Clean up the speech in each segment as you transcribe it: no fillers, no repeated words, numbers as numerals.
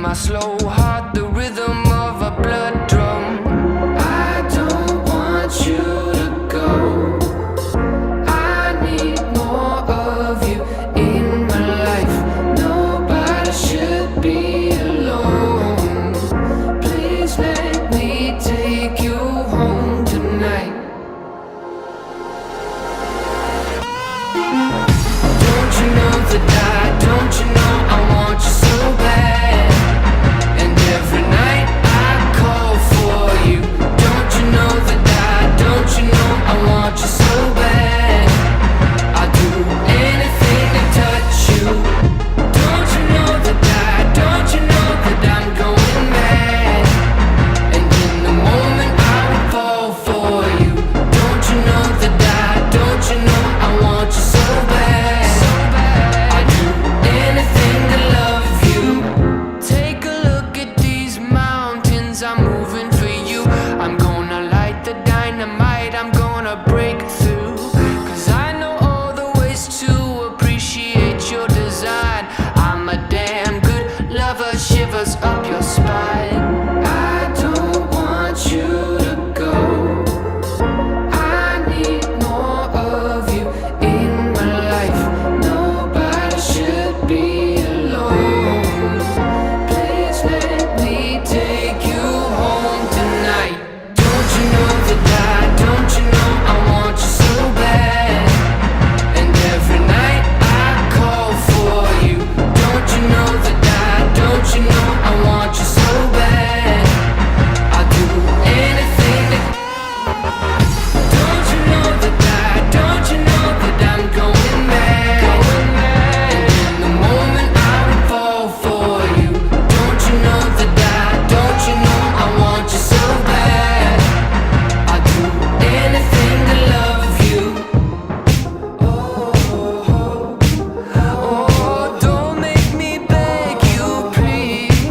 my slow heart the rhythm of a blood drum. I don't want you to go. I need more of you in my life. Nobody should be alone. Please let me take you home tonight. Don't you know that don't you know I want you so bad? And every night I call for you. Don't you know that don't you know I want you so bad? I'd do anything to touch you. Don't you know that don't you know that I'm going mad? And in the moment I would fall for you. Don't you know that don't you know I want you so bad? I'd do anything to love you. Take a look at these mountains, I'm moving for you. I'm gonna light the dynamite, I'm gonna break through. Cause I know all the ways to appreciate your design. I'm a damn good lover, shivers up your spine. I don't want you to go. I need more of you in my life. Nobody should be alone. Please let me take you home tonight. Don't you know that don't you know I want you so bad? And every night I call for you. Don't you know that don't you know I want you so bad? I'd do anything to. Don't you know that don't you know that I'm going mad? And in the moment I would fall for you. Don't you know that don't you know I want you so bad? I'd do anything to love you. Oh, don't make me beg you, please.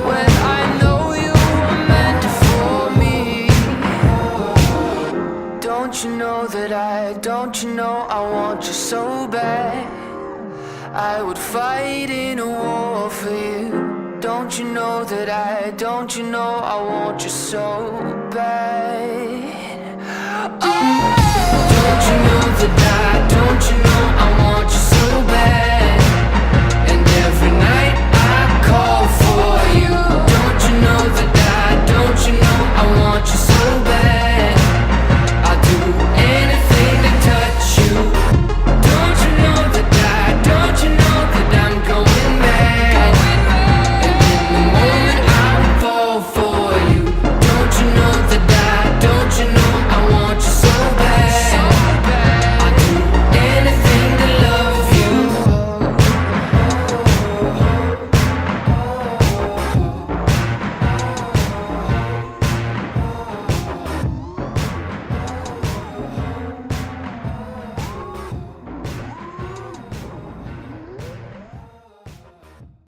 When I know you were meant for me. Don't you know that don't you know I want you so bad? I would fight in a war for you. Don't you know that don't you know I want you so bad? Oh! Don't you know that